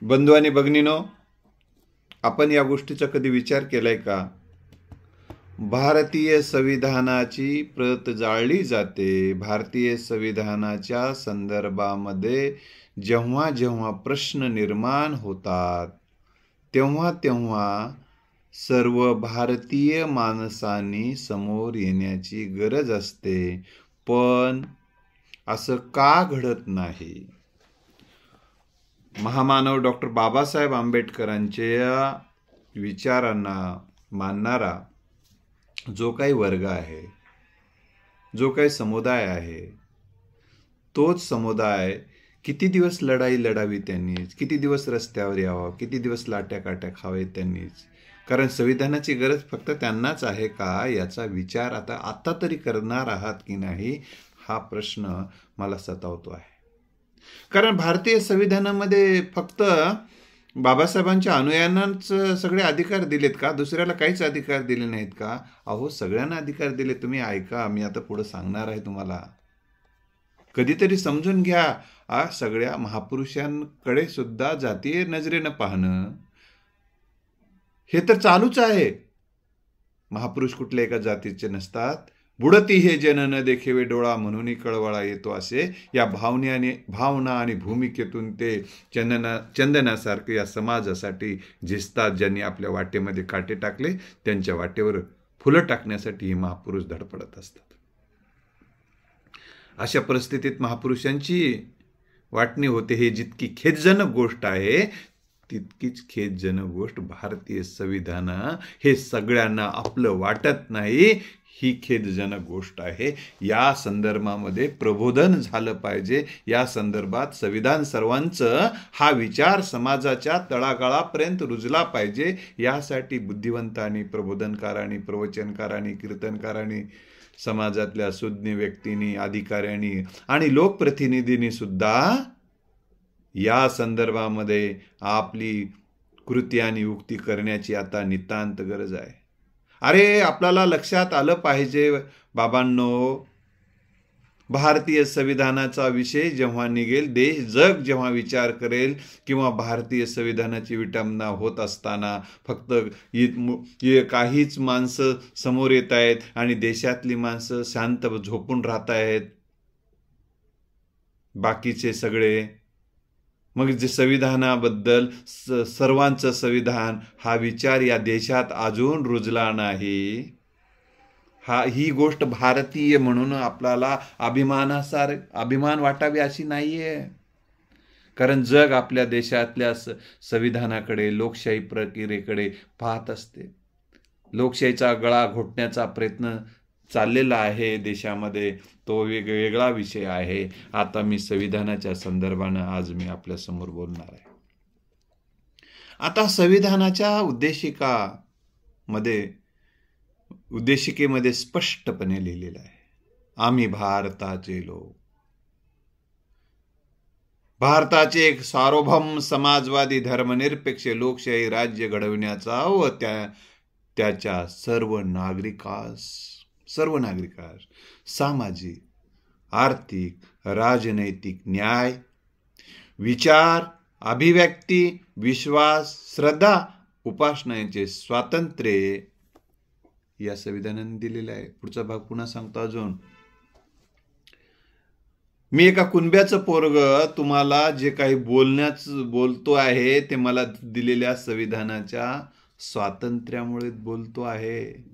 बंधू आणि भगिनीनो, आपण या गोष्टीचा कधी विचार केलाय का? भारतीय संविधानाची प्रत जाळली जाते. भारतीय संविधानाच्या संदर्भामध्ये जेव्हा जेव्हा प्रश्न निर्माण होतात तेव्हा तेव्हा सर्व भारतीय माणसांनी समोर येण्याची गरज असते. पण असं का घडत नाही? महामानव डॉक्टर बाबासाहेब आंबेडकरांच्या विचारांना मानणारा जो काही वर्ग आहे, जो काही समुदाय आहे, तोच समुदाय किती दिवस लढाई लढावी त्यांनीच, किती दिवस रस्त्यावर यावं, किती दिवस लाट्या काट्या खावे त्यांनीच. कारण संविधानाची गरज फक्त त्यांनाच आहे का, याचा विचार आता तरी करणार आहात की नाही, हा प्रश्न मला सतावतो आहे. कारण भारतीय संविधानामध्ये फक्त बाबासाहेबांच्या अनुयायांनाच सगळे अधिकार दिलेत का? दुसऱ्याला काहीच अधिकार दिले नाहीत का? अहो, सगळ्यांना अधिकार दिले. तुम्ही ऐका, मी आता पुढे सांगणार आहे तुम्हाला. कधीतरी समजून घ्या. सगळ्या महापुरुषांकडे सुद्धा जातीय नजरेनं पाहणं हे तर चालूच आहे. महापुरुष कुठल्या एका जातीचे नसतात. बुडती हे जन न देखेवे डोळा म्हणून कळवळा येतो, असे या भावना आणि भूमिकेतून ते चंदनासारखे या समाजासाठी झिजतात. ज्यांनी आपल्या वाटेमध्ये काटे टाकले, त्यांच्या वाटेवर फुलं टाकण्यासाठी हे महापुरुष धडपडत असतात. अशा परिस्थितीत महापुरुषांची वाटणी होते. हे जितकी खेदजनक गोष्ट आहे, तितकीच खेदजनक गोष्ट भारतीय संविधान हे सगळ्यांना आपलं वाटत नाही, ही खेदजनक गोष्ट आहे. या संदर्भामध्ये प्रबोधन झालं पाहिजे. या संदर्भात संविधान सर्वांचं हा विचार समाजाच्या तळागाळापर्यंत रुजला पाहिजे. यासाठी बुद्धिवंतांनी, प्रबोधनकारांनी, प्रवचनकारांनी, कीर्तनकारांनी, समाजातल्या सुज्ञ व्यक्तींनी, अधिकाऱ्यांनी आणि लोकप्रतिनिधींनी सुद्धा या संदर्भामध्ये आपली कृती आणि युक्ती करण्याची आता नितांत गरज आहे. अरे, आपल्याला लक्षात आलं पाहिजे बाबांनो, भारतीय संविधानाचा विषय जेव्हा निघेल, जग जेव्हा विचार करेल, किंवा भारतीय संविधानाची विटंबना होत असताना फक्त काहीच माणसं समोर येत आहेत आणि देशातली माणसं शांत झोपून राहत आहेत, बाकीचे सगळे, मग जे संविधानाबद्दल सर्वांचं संविधान हा विचार या देशात अजून रुजला नाही. ही गोष्ट भारतीय म्हणून आपल्याला अभिमान वाटावी अशी नाहीये. कारण जग आपल्या देशातल्या संविधानाकडे, लोकशाही प्रक्रियेकडे पाहत असते. लोकशाहीचा गळा घोटण्याचा प्रयत्न चाललेला आहे देशामध्ये. तो वेगळा विषय आहे. आता मी संविधानाच्या संदर्भानं आज मी आपल्या समोर बोलणार आहे. आता संविधानाच्या उद्देशिकेमध्ये स्पष्टपणे लिहिलेलं आहे, आम्ही भारताचे लोक, भारताचे एक सार्वभौम समाजवादी धर्मनिरपेक्ष लोकशाही राज्य घडविण्याचा व त्याच्या सर्व नागरिकास सामाजिक, आर्थिक, राजनैतिक न्याय, विचार, अभिव्यक्ती, विश्वास, श्रद्धा, उपासनेचे स्वातंत्र्य या संविधानाने दिलेलं आहे. पुढचा भाग पुन्हा सांगतो अजून. मी एका कुणब्याचं पोरग तुम्हाला जे काही बोलतो आहे ते मला दिलेल्या संविधानाच्या स्वातंत्र्यामुळे बोलतो आहे.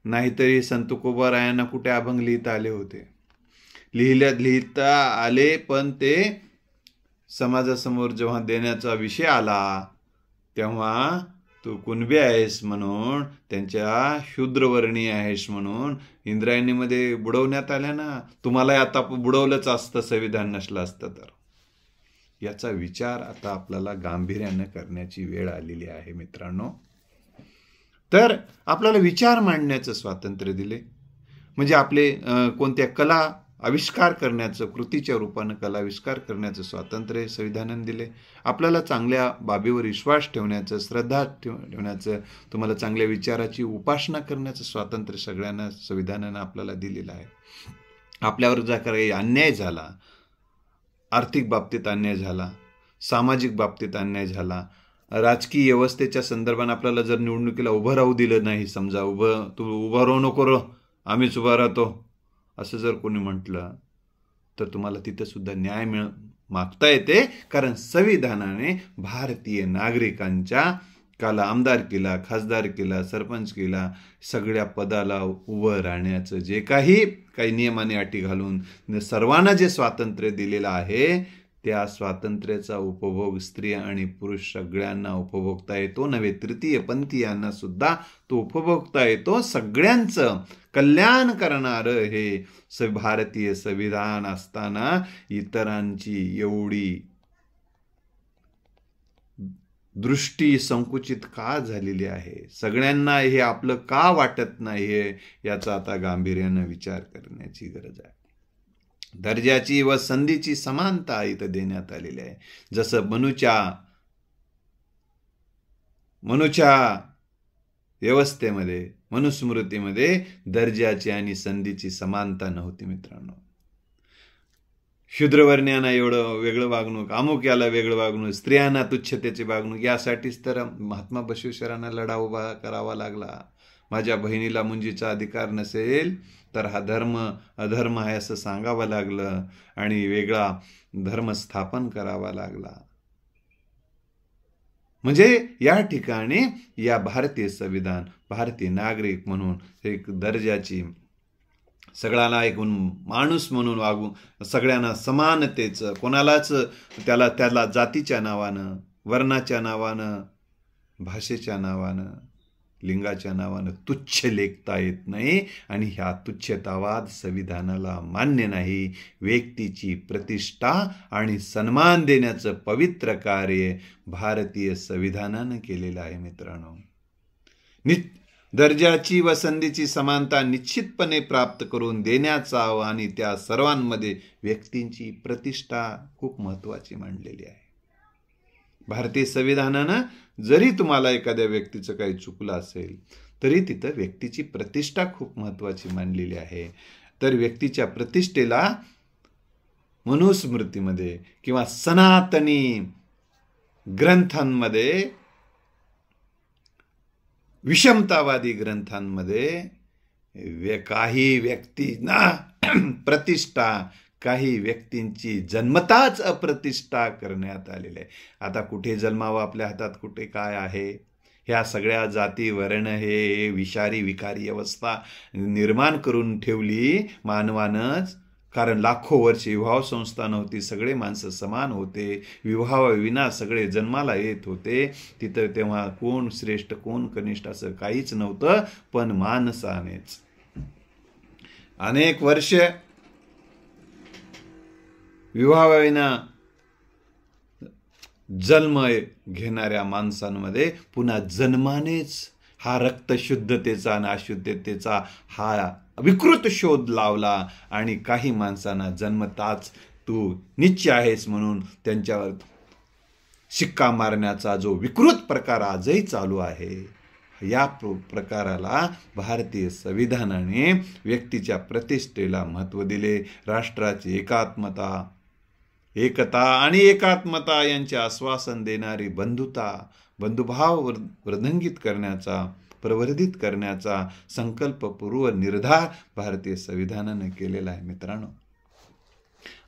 नाहीतरी संत तुकोबारायांना कुठे अभंग लिहिता आले होते? लिहिता आले, पण ते समाजासमोर जेव्हा देण्याचा विषय आला तेव्हा तू कुणबी आहेस म्हणून, त्यांच्या शूद्रवर्णीय आहेस म्हणून इंद्रायणीमध्ये बुडवण्यात आल्या ना. तुम्हाला आता बुडवलंच असतं संविधान नसलं असतं तर. याचा विचार आता आपल्याला गांभीर्यानं करण्याची वेळ आलेली आहे मित्रांनो. तर आपल्याला विचार मांडण्याचं स्वातंत्र्य दिले, म्हणजे आपले कोणत्या कला आविष्कार करण्याचं, कृतीच्या रूपानं कला आविष्कार करण्याचं स्वातंत्र्य संविधानाने दिले. आपल्याला चांगल्या बाबीवर विश्वास ठेवण्याचं, श्रद्धा ठेवण्याचं, तुम्हाला चांगल्या विचाराची उपासना करण्याचं स्वातंत्र्य सगळ्यांना संविधानानं आपल्याला दिलेलं आहे. आपल्यावर जर काही अन्याय झाला, आर्थिक बाबतीत अन्याय झाला, सामाजिक बाबतीत अन्याय झाला, राजकीय व्यवस्थेच्या संदर्भात आपल्याला जर निवडणुकीला उभं राहू दिलं नाही, समजा तू उभं राहू नको रो, आम्हीच उभं राहतो असं जर कोणी म्हटलं तर तुम्हाला तिथं सुद्धा न्याय मागता येते, कारण संविधानाने भारतीय नागरिकांच्या आमदारकीला, खासदारकीला, सरपंचकीला सगळ्या पदाला उभं राहण्याचं जे काही नियमाने अटी घालून सर्वांना जे स्वातंत्र्य दिलेलं आहे, त्या स्वातंत्र्याचा उपभोग स्त्री आणि पुरुष सगळ्यांना उपभोगता येतो, नव्हे तृतीय पंथीयांना सुद्धा तो उपभोगता येतो. सगळ्यांचं कल्याण करणारं हे भारतीय संविधान असताना इतरांची एवढी दृष्टी संकुचित का झालेली आहे, सगळ्यांना हे आपलं का वाटत नाही, याचा आता गांभीर्यानं विचार करण्याची गरज आहे. दर्जाची व संधीची समानता इथं देण्यात आलेली आहे. जसं मनुच्या व्यवस्थेमध्ये, मनुस्मृतीमध्ये दर्जाची आणि संधीची समानता नव्हती मित्रांनो. शूद्रवर्णियांना एवढं वेगळं वागणूक, अमुक याला वेगळं वागणूक, स्त्रियांना तुच्छतेची वागणूक, यासाठीच तर महात्मा बसवेश्वरांना लढा उभा करावा लागला. माझ्या बहिणीला मुंजीचा अधिकार नसेल तर हा धर्म अधर्म आहे असं सांगावं लागलं आणि वेगळा धर्म स्थापन करावा लागला. म्हणजे या ठिकाणी या भारतीय संविधान, भारतीय नागरिक म्हणून एक दर्जाची, सगळ्यांना एक माणूस म्हणून वागून, सगळ्यांना समानतेचं, कोणालाच त्याला जातीच्या नावानं, वर्णाच्या नावानं, भाषेच्या नावानं, लिंगाच्या नावानं तुच्छ लेखता येत नाही. आणि ह्या तुच्छतावाद संविधानाला मान्य नाही. व्यक्तीची प्रतिष्ठा आणि सन्मान देण्याचं पवित्र कार्य भारतीय संविधानानं केलेलं आहे मित्रांनो. दर्जाची व संधीची समानता निश्चितपणे प्राप्त करून देण्याचा आणि त्या सर्वांमध्ये व्यक्तींची प्रतिष्ठा खूप महत्त्वाची मानलेली आहे. भारतीय संविधानानं जरी तुम्हाला एखाद्या व्यक्तीचं काही चुकलं असेल तरी तिथं व्यक्तीची प्रतिष्ठा खूप महत्त्वाची मानलेली आहे. तर व्यक्तीच्या प्रतिष्ठेला मनुस्मृतीमध्ये किंवा सनातनी ग्रंथांमध्ये, विषमतावादी ग्रंथांमध्ये काही व्यक्तींना प्रतिष्ठा, काही व्यक्तींची जन्मताच अप्रतिष्ठा करण्यात आलेली आहे. आता कुठे जन्मावं आपल्या हातात, कुठे काय आहे, ह्या सगळ्या जाती वर्ण हे विषारी विकारी अवस्था निर्माण करून ठेवली मानवानंच. कारण लाखो वर्ष विवाह संस्था नव्हती, सगळे माणसं समान होते, विवाहाविना सगळे जन्माला येत होते. तिथं तेव्हा कोण श्रेष्ठ कोण कनिष्ठ असं काहीच नव्हतं. पण माणसानेच अनेक वर्ष विवाहाविना जन्म घेणाऱ्या माणसांमध्ये पुन्हा जन्मानेच हा रक्तशुद्धतेचा आणि अशुद्धतेचा हा विकृत शोध लावला. आणि काही माणसांना जन्मताच तू नीच आहेस म्हणून त्यांच्यावर शिक्का मारण्याचा जो विकृत प्रकार आजही चालू आहे, या प्रकाराला भारतीय संविधानाने व्यक्तीच्या प्रतिष्ठेला महत्त्व दिले. राष्ट्राची एकता आणि एकात्मता यांचे आश्वासन देणारी बंधुभाव वर्धंगित करण्याचा, प्रवर्धित करण्याचा संकल्पपूर्व निर्धार भारतीय संविधानाने केलेला आहे मित्रांनो.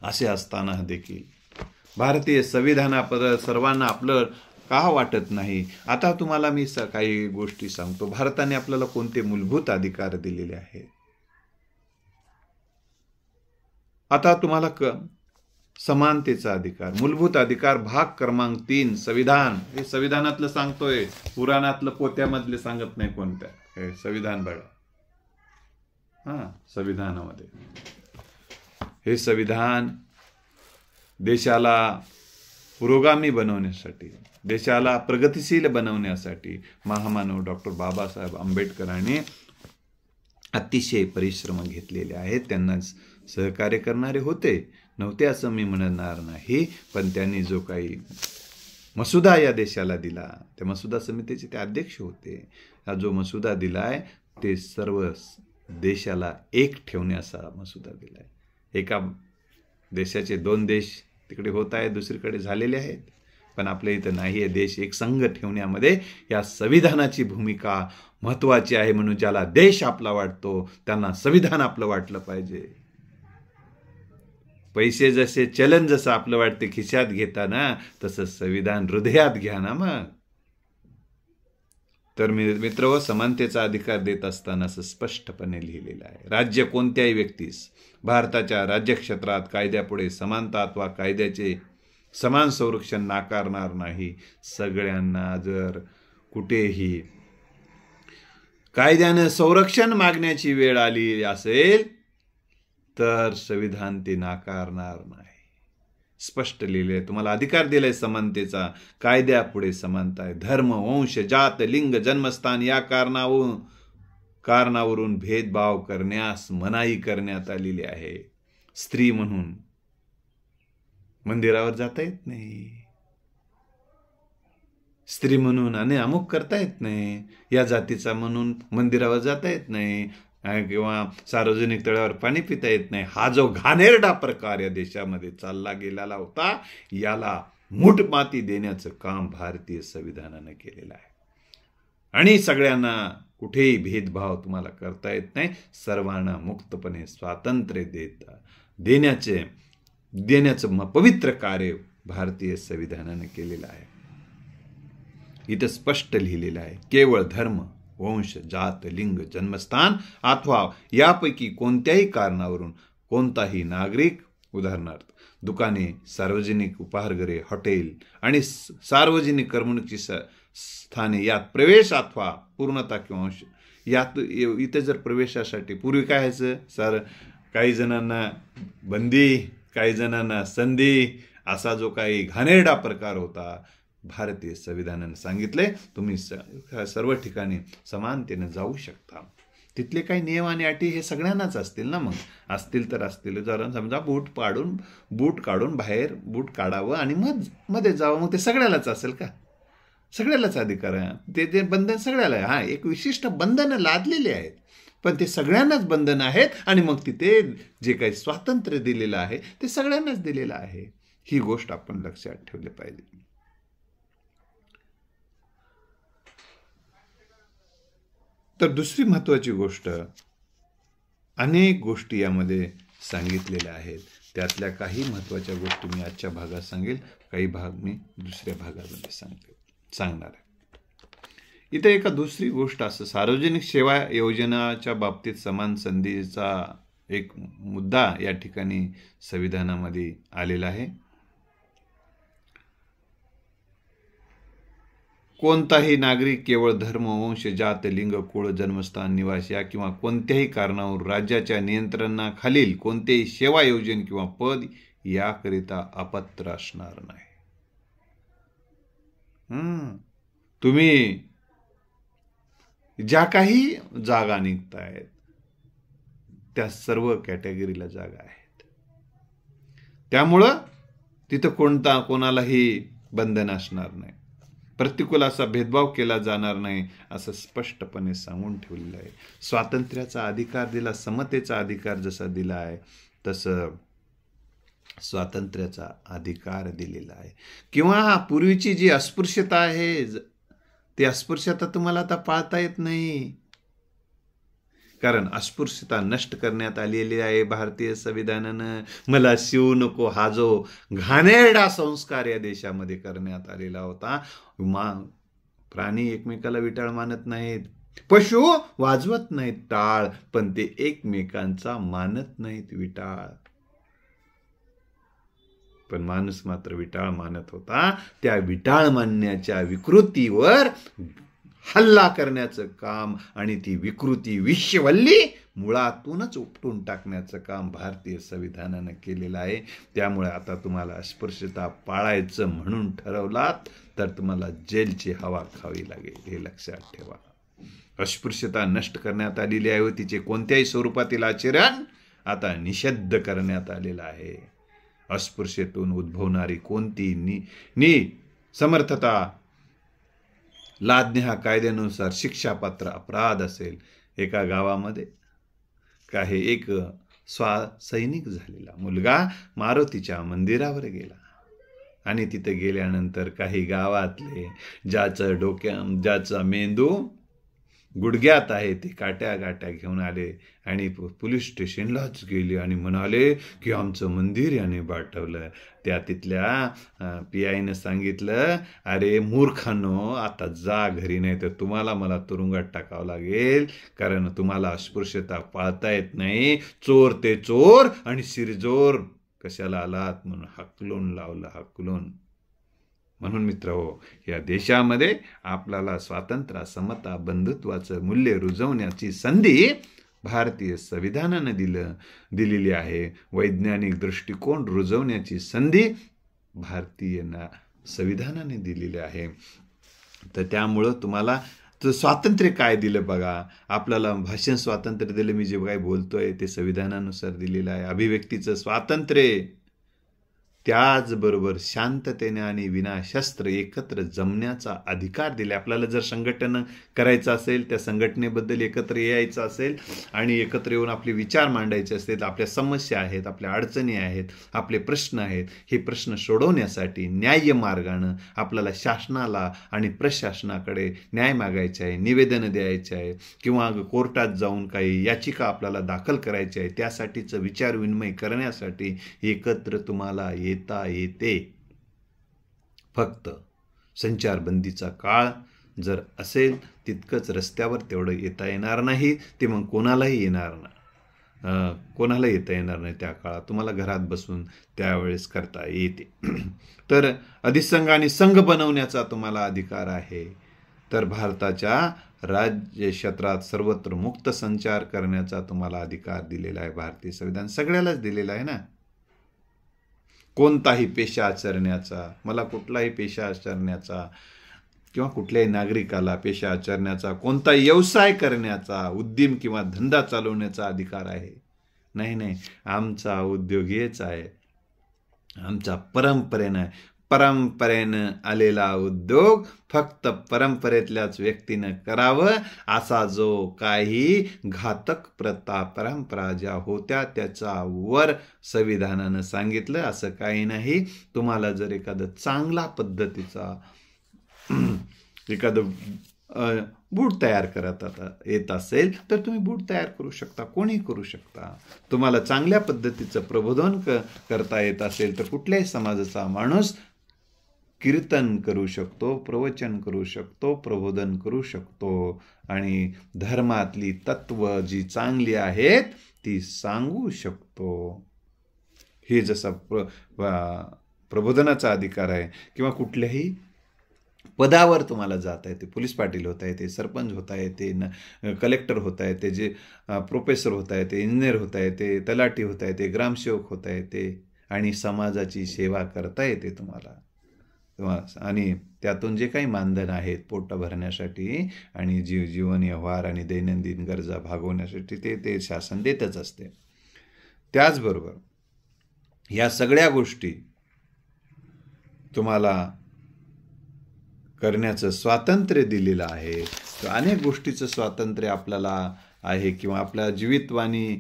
असे असताना देखील भारतीय संविधानाबद्दल सर्वांना आपलं का वाटत नाही. आता तुम्हाला मी काही गोष्टी सांगतो. भारताने आपल्याला कोणते मूलभूत अधिकार दिलेले आहेत. आता तुम्हाला समानतेचा अधिकार, मूलभूत अधिकार, भाग क्रमांक 3 संविधान. हे संविधानातलं सांगतोय, पुराणातलं पोत्यामधले सांगत नाही कोणत्या. हे संविधान बघा, संविधानामध्ये हे संविधान देशाला पुरोगामी बनवण्यासाठी, देशाला प्रगतिशील बनवण्यासाठी महामानव डॉक्टर बाबासाहेब आंबेडकरांनी अतिशय परिश्रम घेतलेले आहेत. त्यांना सहकार्य करणारे नव्हते असं मी म्हणणार नाही, पण त्यांनी जो काही मसुदा या देशाला दिला, त्या मसुदा समितीचे ते अध्यक्ष होते. हा जो मसुदा दिलाय ते सर्व देशाला एक ठेवण्याचा मसुदा दिलाय. एका देशाचे 2 देश तिकडे होत आहेत, दुसरीकडे झालेले आहेत. पण आपल्या इथं नाही आहे. देश एकसंघ ठेवण्यामध्ये या संविधानाची भूमिका महत्त्वाची आहे. म्हणून ज्याला देश आपला वाटतो त्यांना संविधान आपलं वाटलं पाहिजे. पैसे जसे चलन जसं आपलं वाटते खिशात घेताना, तसं संविधान हृदयात घ्या ना मग. तर मित्र, समानतेचा अधिकार देत असताना असं स्पष्टपणे लिहिलेलं आहे, राज्य कोणत्याही व्यक्तीस भारताच्या राज्यक्षेत्रात कायद्यापुढे समानता अथवा कायद्याचे समान संरक्षण नाकारणार नाही. सगळ्यांना जर कुठेही कायद्यानं संरक्षण मागण्याची वेळ आली असेल तर संविधान ते नाकारणार नाही. स्पष्ट लिहिले, तुम्हाला अधिकार दिलाय समानतेचा, कायद्यापुढे समानता आहे. धर्म, वंश, जात, लिंग, जन्मस्थान या कारणावरून भेदभाव करण्यास मनाई करण्यात आलेली आहे. स्त्री म्हणून मंदिरावर जाता येत नाही, स्त्री म्हणून आणि अमुक करता येत नाही, या जातीचा म्हणून मंदिरावर जाता येत नाही, किंवा सार्वजनिक तळ्यावर पाणी पिता येत नाही. हा जो घाणेरडा प्रकार या देशामध्ये चालला गेलेला होता, याला मूठमाती देण्याचं काम भारतीय संविधानाने केलेलं आहे. आणि सगळ्यांना कुठेही भेदभाव तुम्हाला करता येत नाही. सर्वांना मुक्तपणे स्वातंत्र्य देण्याचं पवित्र कार्य भारतीय संविधानाने केलेलं आहे. इथं स्पष्ट लिहिलेलं आहे, केवळ धर्म, वंश, जात, लिंग, जन्मस्थान अथवा यापैकी कोणत्याही कारणावरून कोणताही नागरिक, उदाहरणार्थ दुकाने, सार्वजनिक उपाहारगृहे, हॉटेल आणि सार्वजनिक करमणुकीची स्थाने यात प्रवेश अथवा पूर्णता किंवा यात इथे जर प्रवेशासाठी पूर्वी काय व्हायचं, काही जणांना बंदी, काही जणांना संधी, असा जो काही घाणेरडा प्रकार होता, भारतीय संविधानाने सांगितले तुम्ही सर्व ठिकाणी समानतेने जाऊ शकता. तिथले काही नियम आणि अटी हे सगळ्यांनाच असतील ना. मग असतील तर असतील. जरा समजा बूट काढून बाहेर बूट काढावं आणि मग मध्ये जावं, मग ते सगळ्यालाच असेल का? सगळ्यालाच अधिकार आहे. ते बंधन सगळ्याला आहे. हा, एक विशिष्ट बंधनं लादलेली आहेत, पण ते सगळ्यांनाच बंधन आहेत. आणि मग तिथे जे काही स्वातंत्र्य दिलेलं आहे ते सगळ्यांनाच दिलेलं आहे. ही गोष्ट आपण लक्षात ठेवली पाहिजे. तर दुसरी महत्त्वाची गोष्ट, अनेक गोष्टी यामध्ये सांगितलेल्या आहेत. त्यातल्या काही महत्त्वाच्या गोष्टी मी आजच्या भागात सांगेल, काही भाग मी दुसऱ्या भागामध्ये सांगणार आहे. इथे एका दुसरी गोष्ट असं, सार्वजनिक सेवा योजनाच्या बाबतीत समान संधीचा एक मुद्दा या ठिकाणी संविधानामध्ये आलेला आहे. कोणताही नागरिक केवळ धर्म, वंश, जात, लिंग, कुळ, जन्मस्थान, निवास या किंवा कोणत्याही कारणावरून राज्याच्या नियंत्रणाखालील कोणतेही सेवा योजना किंवा पद याकरिता अपात्र असणार नाही. तुम्ही ज्या काही जागा निघतायत त्या सर्व कॅटेगरीला जागा आहेत. त्यामुळं तिथं कोणालाही बंधन असणार नाही, प्रतिकूल असा भेदभाव केला जाणार नाही, असं स्पष्टपणे सांगून ठेवलेलं आहे. स्वातंत्र्याचा अधिकार दिला, समतेचा अधिकार जसा दिला आहे तसं स्वातंत्र्याचा अधिकार दिलेला आहे. किंवा पूर्वीची जी अस्पृश्यता आहे, ती अस्पृश्यता तुम्हाला आता पाळता येत नाही, कारण अस्पृश्यता नष्ट करण्यात आलेली आहे भारतीय संविधानानं. मला शिवू नको हा जो घाणेरडा संस्कार या देशामध्ये करण्यात आलेला होता. प्राणी एकमेकाला विटाळ मानत नाहीत, पशु वाजवत नाहीत टाळ, पण ते एकमेकांचा मानत नाहीत विटाळ. पण माणूस मात्र विटाळ मानत होता. त्या विटाळ मानण्याच्या विकृतीवर हल्ला करण्याचं काम आणि ती विकृती विश्ववल्ली मुळातूनच उपटून टाकण्याचं काम भारतीय संविधानानं केलेलं आहे. त्यामुळे आता तुम्हाला अस्पृश्यता पाळायचं म्हणून ठरवलात तर तुम्हाला जेलची हवा खावी लागेल, हे लक्षात ठेवा. अस्पृश्यता नष्ट करण्यात आलेली आहे, तिचे कोणत्याही स्वरूपातील आचरण आता निषिद्ध करण्यात आलेलं आहे. अस्पृश्यतेतून उद्भवणारी कोणती समर्थता लादणे हा कायद्यानुसार शिक्षापात्र अपराध असेल. एका गावामध्ये एक सैनिक झालेला मुलगा मारुतीच्या मंदिरावर गेला आणि तिथे गेल्यानंतर काही गावातले ज्याचा मेंदू गुडघ्यात आहे ते काट्या घेऊन आले आणि पोलीस स्टेशनलाच गेले आणि म्हणाले की आमचं मंदिर याने बाटवलं. तिथल्या PIनं सांगितलं, अरे मूर्खांनो, आता जा घरी, नाही तर तुम्हाला मला तुरुंगात टाकावं लागेल, कारण तुम्हाला अस्पृश्यता पाळता येत नाही. चोर ते चोर आणि शिरजोर कशाला आलात म्हणून हाकलून लावलं. म्हणून मित्रहो, या देशामध्ये आपल्याला स्वातंत्र्य, समता, बंधुत्वाचं मूल्य रुजवण्याची संधी भारतीय संविधानाने दिलेली आहे. वैज्ञानिक दृष्टिकोन रुजवण्याची संधी भारतीय संविधानाने दिलेली आहे. तर त्यामुळं तुम्हाला स्वातंत्र्य काय दिलं बघा. आपल्याला भाषण स्वातंत्र्य दिलं, मी जे काही बोलतोय ते संविधानानुसार दिलेलं आहे. अभिव्यक्तीचं स्वातंत्र्य, त्याचबरोबर शांततेने आणि विनाशस्त्र एकत्र जमण्याचा अधिकार दिले. आपल्याला जर संघटन करायचं असेल, त्या संघटनेबद्दल एकत्र यायचं असेल आणि एकत्र येऊन आपले विचार मांडायचे असतील, आपल्या समस्या आहेत, आपल्या अडचणी आहेत, आपले प्रश्न आहेत, हे प्रश्न सोडवण्यासाठी न्याय्य मार्गानं आपल्याला शासनाला आणि प्रशासनाकडे न्याय मागायचे आहे, निवेदन द्यायचे आहे, किंवा कोर्टात जाऊन काही याचिका आपल्याला दाखल करायची आहे, त्यासाठीचं विचारविनिमय करण्यासाठी एकत्र तुम्हाला येता येते. फक्त संचारबंदीचा काळ जर असेल तितकंच रस्त्यावर तेवढं येता येणार नाही. ते मग कोणालाही येता येणार नाही. त्या काळात तुम्हाला घरात बसून त्यावेळेस करता येते. तर अधिसंघ आणि संघ बनवण्याचा तुम्हाला अधिकार आहे. तर भारताच्या राज्य क्षेत्रात सर्वत्र मुक्त संचार करण्याचा तुम्हाला अधिकार दिलेला आहे. भारतीय संविधान सगळ्यालाच दिलेला आहे ना. कोणताही पेशा आचरण्याचा, मला कुठलाही पेशा आचरण्याचा किंवा कुठल्याही नागरिकाला पेशा आचरण्याचा, कोणताही व्यवसाय करण्याचा, उद्यम किंवा धंदा चालवण्याचा अधिकार आहे. नाही, आमचा उद्योग हेच आहे. आमचा परंपरेनं आलेला उद्योग फक्त परंपरेतल्याच व्यक्तीनं करावं, असा जो काही घातक प्रथा परंपरा ज्या होत्या त्याचा वर संविधानानं सांगितलं असं काही नाही. तुम्हाला जर एखादं चांगला पद्धतीचा एखादं बूट तयार करता येत असेल तर तुम्ही बूट तयार करू शकता, कोणी करू शकता. तुम्हाला चांगल्या पद्धतीचं प्रबोधन करता येत असेल तर कुठल्याही समाजाचा माणूस कीर्तन करू शकतो, प्रवचन करू शकतो, प्रबोधन करू शकतो आणि धर्मातली तत्व जी चांगली आहेत ती सांगू शकतो. हे जसा प्रबोधनाचा अधिकार आहे. किंवा कुठल्याही पदावर तुम्हाला जाता येते, पोलीस पाटील होता येते, सरपंच होता येते, कलेक्टर होता येते, जे प्रोफेसर होता येते, इंजिनियर होता येते, तलाठी होता येते, ग्रामसेवक होता येते आणि समाजाची सेवा करता येते तुम्हाला. आणि त्यातून जे काही मानधन आहेत पोट भरण्यासाठी आणि जीवन व्यवहार आणि दैनंदिन गरजा भागवण्यासाठी ते शासन देतच असते. त्याचबरोबर या सगळ्या गोष्टी तुम्हाला करण्याचं स्वातंत्र्य दिलेलं आहे. तर अनेक गोष्टीचं स्वातंत्र्य आपल्याला आहे. किंवा आपल्या जीवितवाणी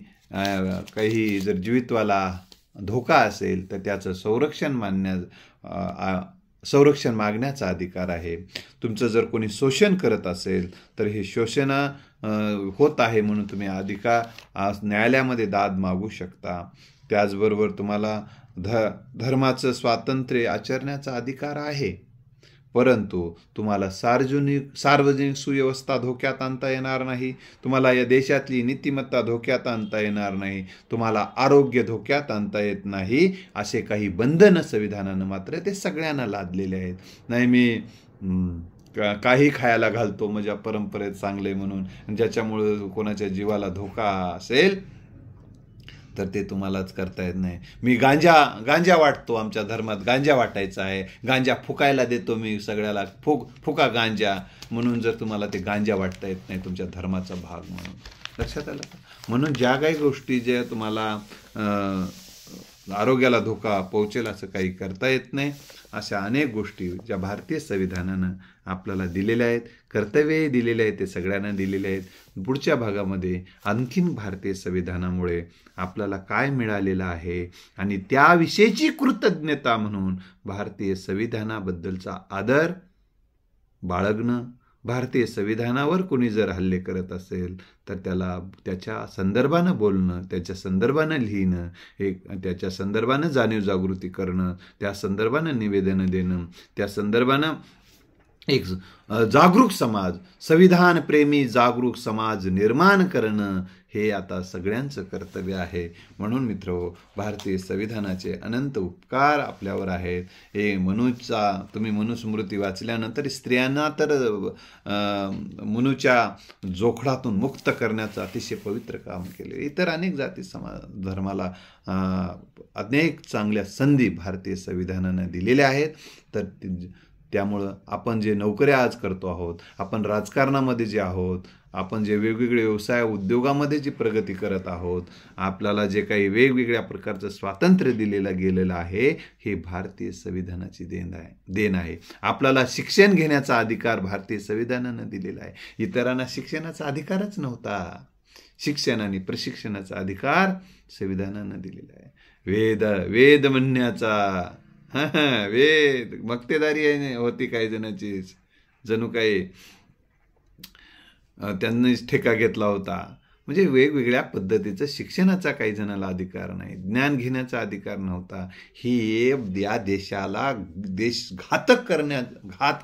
काही जर जीवितवाला धोका असेल तर त्याचं संरक्षण मागण्याचा अधिकार आहे. तुमचं जर कोणी शोषण करत असेल तर हे शोषण होत आहे म्हणून तुम्ही न्यायालयामध्ये दाद मागू शकता. त्याचबरोबर तुम्हाला धर्माचं स्वातंत्र्य आचरण्याचा अधिकार आहे. परंतु तुम्हाला सार्वजनिक सुव्यवस्था धोक्यात आणता येणार नाही. तुम्हाला या देशातली नीतिमत्ता धोक्यात आणता येणार नाही. तुम्हाला आरोग्य धोक्यात आणता येत नाही. असे काही बंधनं संविधानानं मात्र ते सगळ्यांना लादलेले आहेत. नाही मी काही खायला घालतो माझ्या परंपरेत चांगले म्हणून, ज्याच्यामुळं कोणाच्या जीवाला धोका असेल तर ते तुम्हालाच करता येत नाही. मी गांजा वाटतो, आमच्या धर्मात गांजा वाटायचा आहे, गांजा फुकायला देतो मी सगळ्याला, फुका गांजा म्हणून जर तुम्हाला ते गांजा वाटता येत नाही तुमच्या धर्माचा भाग म्हणून. लक्षात आलं? म्हणून ज्या काही गोष्टी ज्या तुम्हाला आरोग्याला धोका पोहोचेल असं काही करता येत नाही. अशा अनेक गोष्टी ज्या भारतीय संविधानानं आपल्याला दिलेल्या आहेत, कर्तव्यही दिलेले आहेत, ते सगळ्यांना दिलेले आहेत. पुढच्या भागामध्ये आणखीन भारतीय संविधानामुळे आपल्याला काय मिळालेलं आहे आणि त्याविषयीची कृतज्ञता म्हणून भारतीय संविधानाबद्दलचा आदर बाळगणं, भारतीय संविधानावर कोणी जर हल्ले करत असेल तर त्याला त्याच्या संदर्भानं बोलणं, त्याच्या संदर्भानं लिहिणं, त्याच्या संदर्भानं जाणीव जागृती करणं, त्या संदर्भानं निवेदनं देणं, त्या संदर्भानं एक जागरूक समाज, संविधान प्रेमी जागरूक समाज निर्माण करणं हे आता सगळ्यांचं कर्तव्य आहे. म्हणून मित्रहो, भारतीय संविधानाचे अनंत उपकार आपल्यावर आहेत. हे तुम्ही मनुस्मृती वाचल्यानंतर स्त्रियांना तर मनुच्या जोखडातून मुक्त करण्याचं अतिशय पवित्र काम केले. इतर अनेक जाती धर्माला अनेक चांगल्या संधी भारतीय संविधानानं दिलेल्या आहेत. तर त्यामुळं आपण जे नोकऱ्या आज करतो आहोत, आपण राजकारणामध्ये जे आहोत, आपण जे वेगवेगळे व्यवसाय उद्योगामध्ये जी प्रगती करत आहोत, आपल्याला जे काही वेगवेगळ्या प्रकारचं स्वातंत्र्य दिलेलं गेलेलं आहे, हे भारतीय संविधानाची देण आहे. आपल्याला शिक्षण घेण्याचा अधिकार भारतीय संविधानानं दिलेला आहे. इतरांना शिक्षणाचा अधिकारच नव्हता. शिक्षण आणि प्रशिक्षणाचा अधिकार संविधानानं दिलेला आहे. वेद म्हणण्याचा वेद मक्तेदारी होती काही जणांची, जणू काही त्यांनीच ठेका घेतला होता. म्हणजे वेगवेगळ्या पद्धतीचं शिक्षणाचा काही जणाला अधिकार नाही, ज्ञान घेण्याचा अधिकार नव्हता. ही या देशाला घात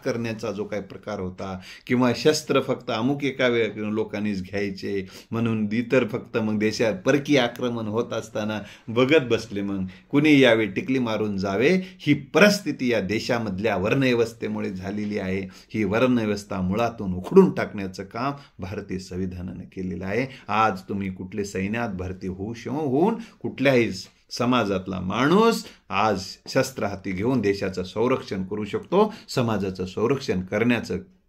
करण्याचा जो काही प्रकार होता, किंवा शस्त्र फक्त अमुक एका लोकांनीच घ्यायचे म्हणून इतर फक्त मग देशात परकी आक्रमण होत असताना बघत बसले, मग कुणी यावेळी टिकली मारून जावे, ही परिस्थिती या देशामधल्या वर्णव्यवस्थेमुळे झालेली आहे. ही वर्णव्यवस्था मुळातून उखडून टाकण्याचं काम भारतीय संविधानाने केलेलं आहे. आज तुम्ही कुठले सैन्यात भरती होऊन कुठल्याही समाजातला माणूस आज शस्त्र हाती घेऊन देशाचं संरक्षण करू शकतो, समाजाचं संरक्षण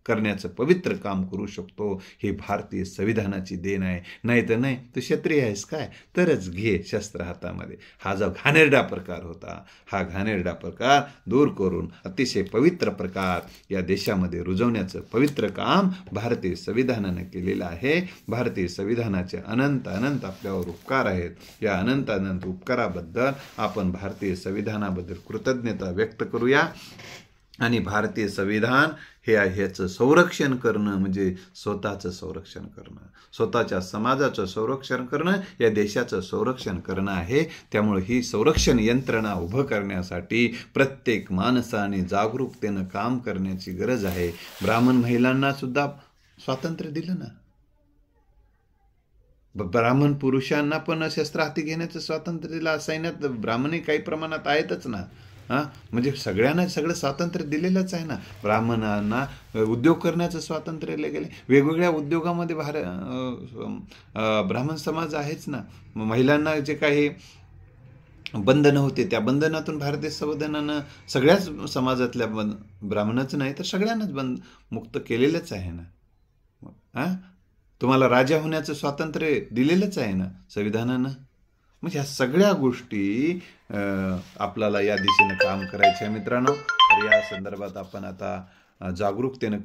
करण्याचं पवित्र काम करू शकतो. हे भारतीय संविधानाची देण आहे. नाही तर नाही, तू क्षत्रिय आहेस काय, तरच घे शस्त्र हातामध्ये. हा जो घाणेरडा प्रकार होता, हा घाणेरडा प्रकार दूर करून अतिशय पवित्र प्रकार या देशामध्ये रुजवण्याचं पवित्र काम भारतीय संविधानाने केलेलं आहे. भारतीय संविधानाचे अनंत आपल्यावर उपकार आहेत. या अनंत उपकाराबद्दल आपण भारतीय संविधानाबद्दल कृतज्ञता व्यक्त करूया. आणि भारतीय संविधान ह्याचं संरक्षण करणं म्हणजे स्वतःचं संरक्षण करणं, स्वतःच्या समाजाचं संरक्षण करणं, या देशाचं संरक्षण करणं आहे. त्यामुळे ही संरक्षण यंत्रणा उभं करण्यासाठी प्रत्येक माणसाने जागरूकतेनं काम करण्याची गरज आहे. ब्राह्मण महिलांना सुद्धा स्वातंत्र्य दिलं ना. ब्राह्मण पुरुषांना पण शस्त्र हाती घेण्याचं स्वातंत्र्य दिलं. सैन्यात ब्राह्मणही काही प्रमाणात आहेतच ना. म्हणजे सगळ्यांना सगळं स्वातंत्र्य दिलेलंच आहे ना. ब्राह्मणांना उद्योग करण्याचं स्वातंत्र्य गेले. वेगवेगळ्या उद्योगामध्ये ब्राह्मण समाज आहेच ना. महिलांना जे काही बंधनं होते, त्या बंधनातून भारतीय संविधानानं सगळ्याच समाजातल्या ब्राह्मणच नाही तर सगळ्यांनाच मुक्त केलेलंच आहे ना. तुम्हाला राजा होण्याचं स्वातंत्र्य दिलेलंच आहे ना संविधानानं. म्हणजे ह्या सगळ्या गोष्टी आपल्याला या दिशेनं काम करायचं आहे मित्रांनो. तर या संदर्भात आपण आता जागरूकतेनं